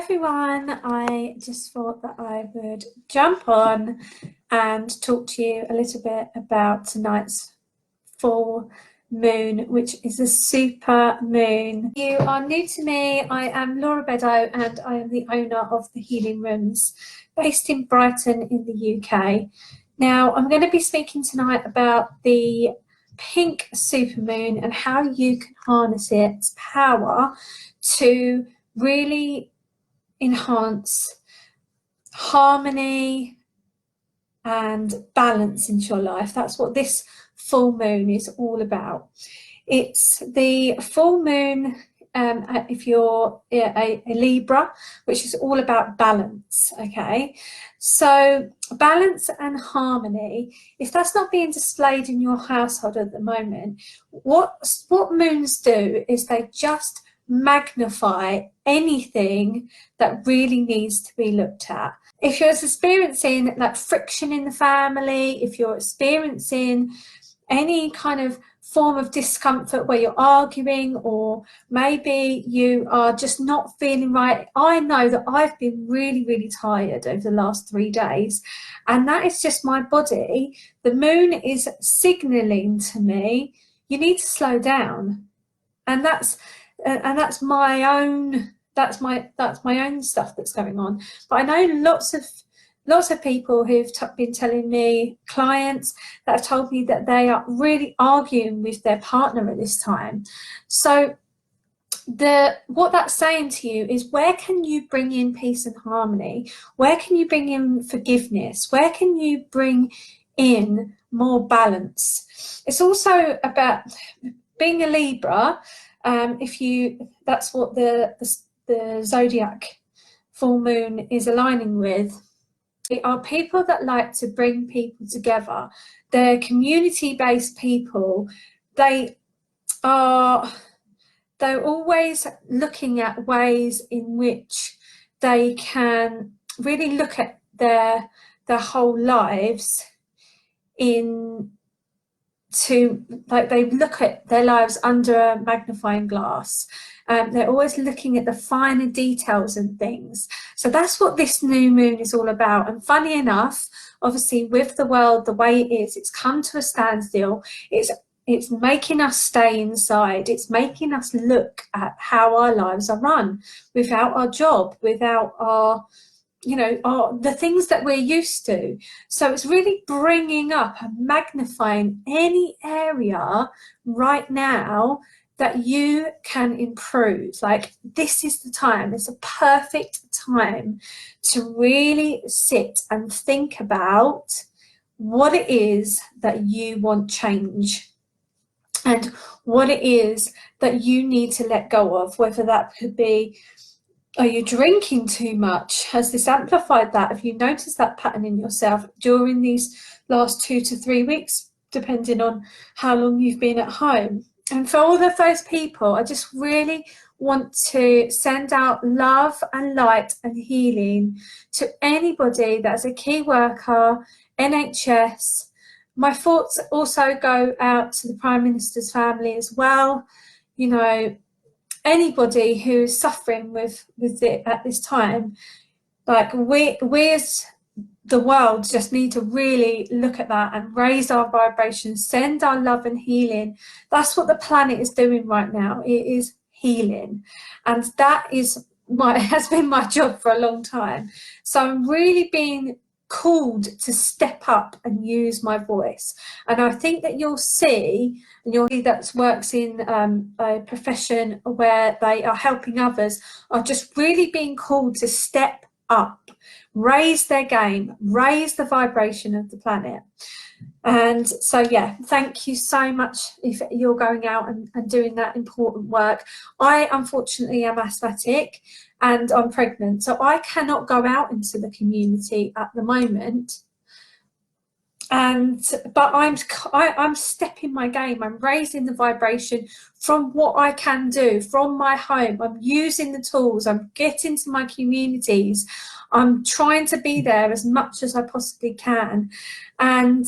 everyone, I just thought that I would jump on and talk to you a little bit about tonight's full moon, which is a super moon. If you are new to me, I am Laura Beddoe and I am the owner of the Healing Rooms based in Brighton in the UK. Now I'm going to be speaking tonight about the pink supermoon and how you can harness its power to really enhance harmony and balance into your life. That's what this full moon is all about. It's the full moon if you're a Libra, which is all about balance. Okay, so balance and harmony, if that's not being displayed in your household at the moment, what moons do is they just magnify anything that really needs to be looked at. If you're experiencing that friction in the family, if you're experiencing any kind of form of discomfort where you're arguing, or maybe you are just not feeling right. I know that I've been really tired over the last 3 days, and that is just my body. The moon is signaling to me you need to slow down, and that's my own stuff that's going on. But I know lots of people who've been telling me, clients that have told me that they are really arguing with their partner at this time. So what that's saying to you is, where can you bring in peace and harmony? Where can you bring in forgiveness? Where can you bring in more balance? It's also about being a Libra. That's what the zodiac full moon is aligning with. They are people that like to bring people together. They're community-based people. They're always looking at ways in which they can really look at their whole lives they look at their lives under a magnifying glass. They're always looking at the finer details and things. So that's what this new moon is all about. And funny enough, obviously with the world the way it is, it's come to a standstill. It's making us stay inside. It's making us look at how our lives are run, without our job, without our the things that we're used to. So it's really bringing up and magnifying any area right now that you can improve. Like, this is the time, it's a perfect time to really sit and think about what it is that you want change and what it is that you need to let go of, whether that could be, are you drinking too much? Has this amplified that? Have you noticed that pattern in yourself during these last 2 to 3 weeks, depending on how long you've been at home? And for all of those people, I just really want to send out love and light and healing to anybody that's a key worker, NHS. My thoughts also go out to the Prime Minister's family as well. Anybody who is suffering with it at this time, like we as the world just need to really look at that and raise our vibrations, send our love and healing. That's what the planet is doing right now. It is healing, and that has been my job for a long time. So I'm really being called to step up and use my voice, and I think that you'll see that works in a profession where they are helping others, are just really being called to step up, raise their game, raise the vibration of the planet. And so yeah, thank you so much if you're going out and doing that important work. I unfortunately am asthmatic and I'm pregnant, so I cannot go out into the community at the moment. But I'm stepping my game. I'm raising the vibration from what I can do from my home. I'm using the tools. I'm getting to my communities. I'm trying to be there as much as I possibly can. And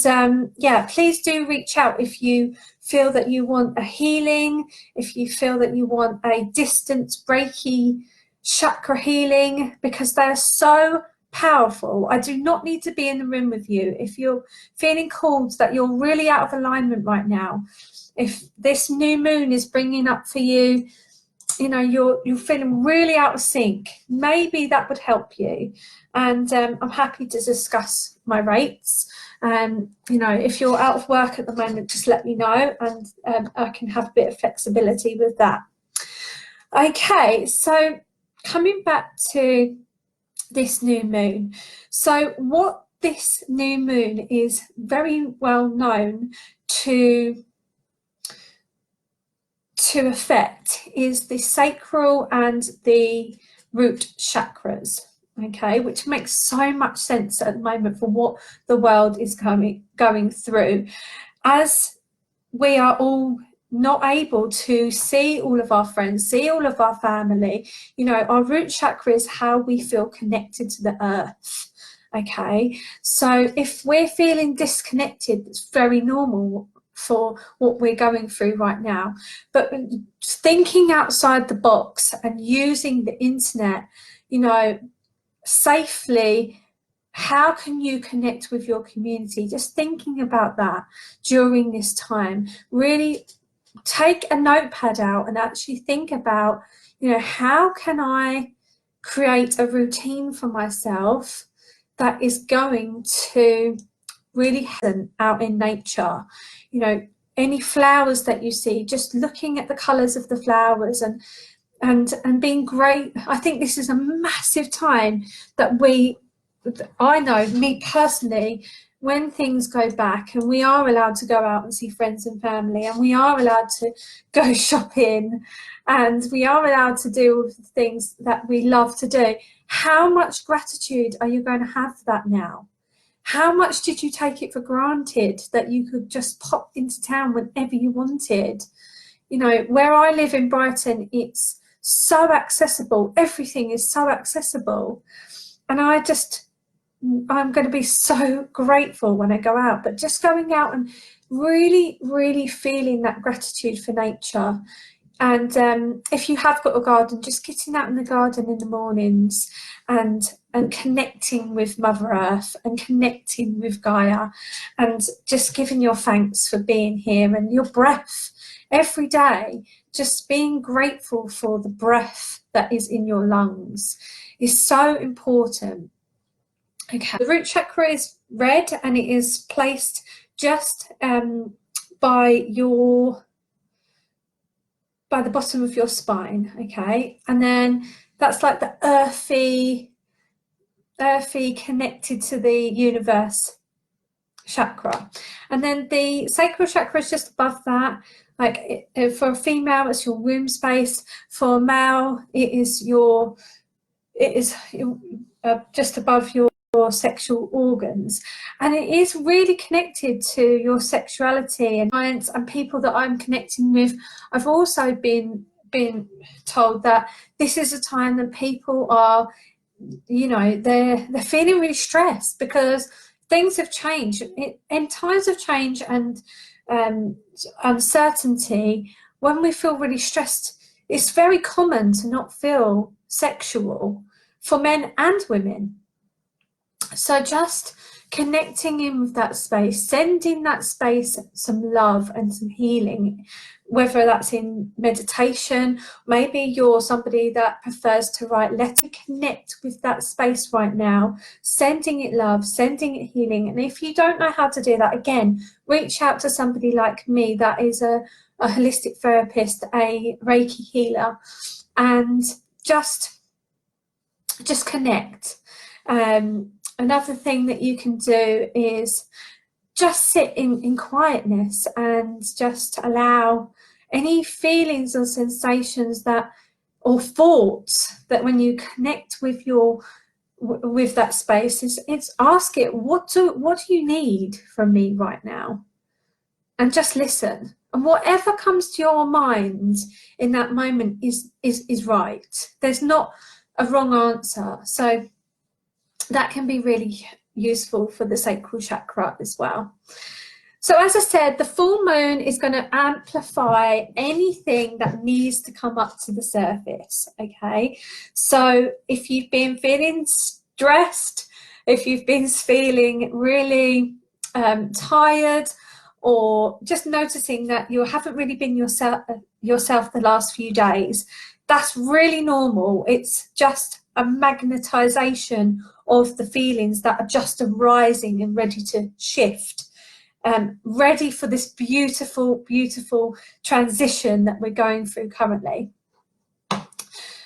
yeah, please do reach out if you feel that you want a healing, if you feel that you want a distance Reiki chakra healing, because they are so powerful. I do not need to be in the room with you. If you're feeling called that you're really out of alignment right now, if this new moon is bringing up for you, you know, you're feeling really out of sync, maybe that would help you. And I'm happy to discuss my rates. You know, if you're out of work at the moment, just let me know, and I can have a bit of flexibility with that. Okay, so coming back to this new moon. So what this new moon is very well known to affect is the sacral and the root chakras, okay, which makes so much sense at the moment for what the world is going through, as we are all not able to see all of our friends, see all of our family. You know, our root chakra is how we feel connected to the earth, okay? So if we're feeling disconnected, it's very normal for what we're going through right now. But thinking outside the box and using the internet, you know, safely, how can you connect with your community? Just thinking about that during this time. Really take a notepad out and actually think about, you know, how can I create a routine for myself that is going to really happen out in nature. You know, any flowers that you see, just looking at the colours of the flowers and being great. I think this is a massive time that I know, me personally, when things go back and we are allowed to go out and see friends and family, and we are allowed to go shopping, and we are allowed to do all the things that we love to do, how much gratitude are you going to have for that now? How much did you take it for granted that you could just pop into town whenever you wanted? You know, where I live in Brighton, it's so accessible. Everything is so accessible. And I'm going to be so grateful when I go out. But just going out and really, really feeling that gratitude for nature. And if you have got a garden, just getting out in the garden in the mornings and connecting with Mother Earth and connecting with Gaia, and just giving your thanks for being here and your breath every day. Just being grateful for the breath that is in your lungs is so important. Okay, the root chakra is red and it is placed just by the bottom of your spine, okay? And then that's like the earthy connected to the universe chakra. And then the sacral chakra is just above that. Like for a female, it's your womb space. For a male, it is just above your sexual organs, and it is really connected to your sexuality. And clients and people that I'm connecting with, I've also been told that this is a time that people are, you know, they're feeling really stressed because things have changed. In times of change and uncertainty, when we feel really stressed, it's very common to not feel sexual for men and women. So just connecting in with that space, sending that space some love and some healing, whether that's in meditation, maybe you're somebody that prefers to write letters. Connect with that space right now, sending it love, sending it healing. And if you don't know how to do that, again, reach out to somebody like me that is a holistic therapist, a Reiki healer, and just connect. Another thing that you can do is just sit in quietness and just allow any feelings or sensations or thoughts that, when you connect with with that space, it's ask it, what do you need from me right now? And just listen. And whatever comes to your mind in that moment is right. There's not a wrong answer. So that can be really useful for the sacral chakra as well. So as I said, the full moon is going to amplify anything that needs to come up to the surface, okay? So if you've been feeling stressed, if you've been feeling really tired, or just noticing that you haven't really been yourself the last few days, that's really normal. It's just a magnetization of the feelings that are just arising and ready to shift. Ready for this beautiful, beautiful transition that we're going through currently.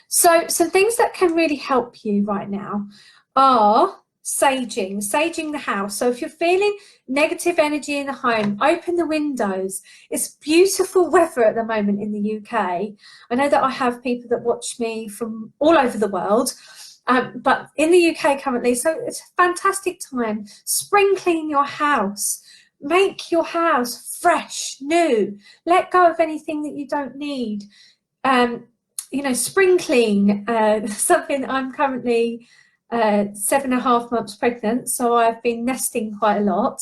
So some things that can really help you right now are saging the house. So if you're feeling negative energy in the home, open the windows. It's beautiful weather at the moment in the UK. I know that I have people that watch me from all over the world, but in the UK currently, so it's a fantastic time. Spring clean your house. Make your house fresh, new. Let go of anything that you don't need. You know, spring clean, something I'm currently 7.5 months pregnant, so I've been nesting quite a lot,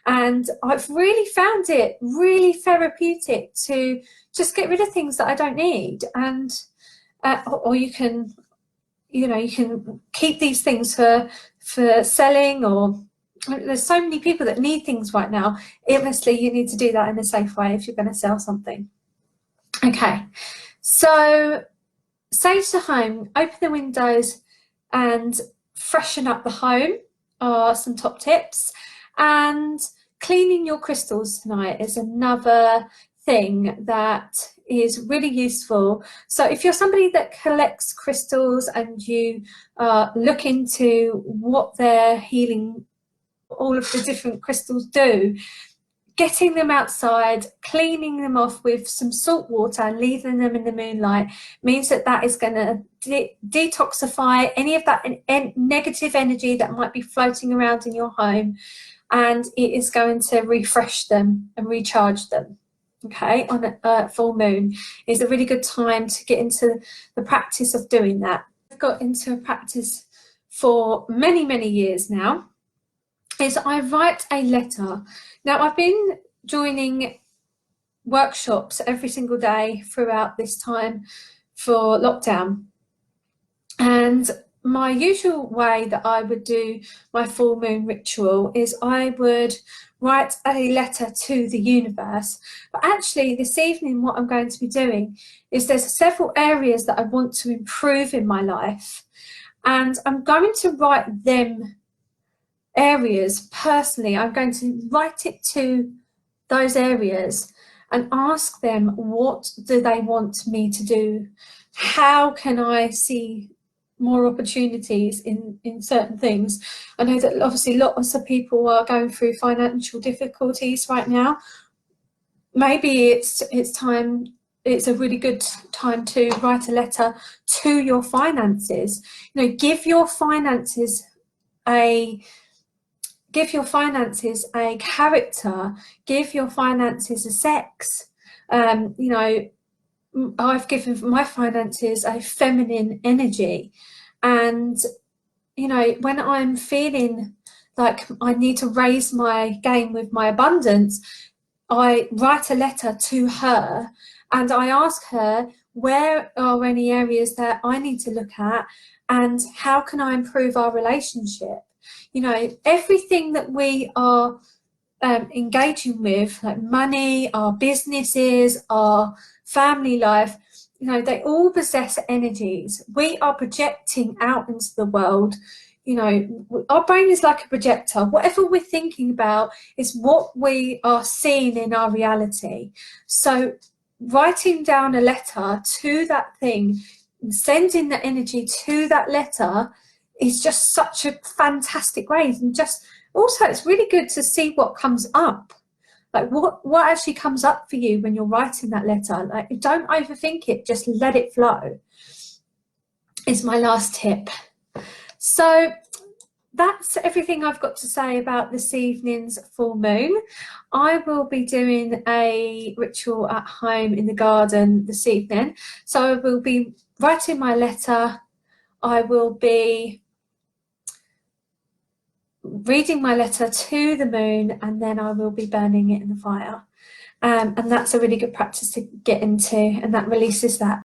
and I've really found it really therapeutic to just get rid of things that I don't need, and or you can, you know, you can keep these things for selling, or there's so many people that need things right now. Obviously, you need to do that in a safe way if you're going to sell something. Okay, so sage the home, open the windows and freshen up the home are some top tips. And cleaning your crystals tonight is another thing that is really useful. So if you're somebody that collects crystals and you look into what their healing, all of the different crystals do, getting them outside, cleaning them off with some salt water and leaving them in the moonlight means that that is going to detoxify any of that negative energy that might be floating around in your home, and it is going to refresh them and recharge them. Okay, on a full moon is a really good time to get into the practice of doing that. I've got into a practice for many, many years now, is I write a letter. Now, I've been joining workshops every single day throughout this time for lockdown. And my usual way that I would do my full moon ritual is I would write a letter to the universe. But actually this evening, what I'm going to be doing is there's several areas that I want to improve in my life. And I'm going to write them areas personally. I'm going to write it to those areas and ask them, what do they want me to do? How can I see more opportunities in certain things? I know that obviously lots of people are going through financial difficulties right now. Maybe it's time, it's a really good time to write a letter to your finances. You know, give your finances a character, give your finances a sex. You know, I've given my finances a feminine energy, and you know, when I'm feeling like I need to raise my game with my abundance, I write a letter to her and I ask her, where are any areas that I need to look at and how can I improve our relationship? You know, everything that we are engaging with, like money, our businesses, our family life, you know, they all possess energies. We are projecting out into the world. You know, our brain is like a projector. Whatever we're thinking about is what we are seeing in our reality. So writing down a letter to that thing, sending the energy to that letter is just such a fantastic way. And just also, it's really good to see what comes up. Like what actually comes up for you when you're writing that letter. Like, don't overthink it, just let it flow, is my last tip. So that's everything I've got to say about this evening's full moon. I will be doing a ritual at home in the garden this evening. So I will be writing my letter. I will be reading my letter to the moon, and then I will be burning it in the fire. And that's a really good practice to get into, and that releases that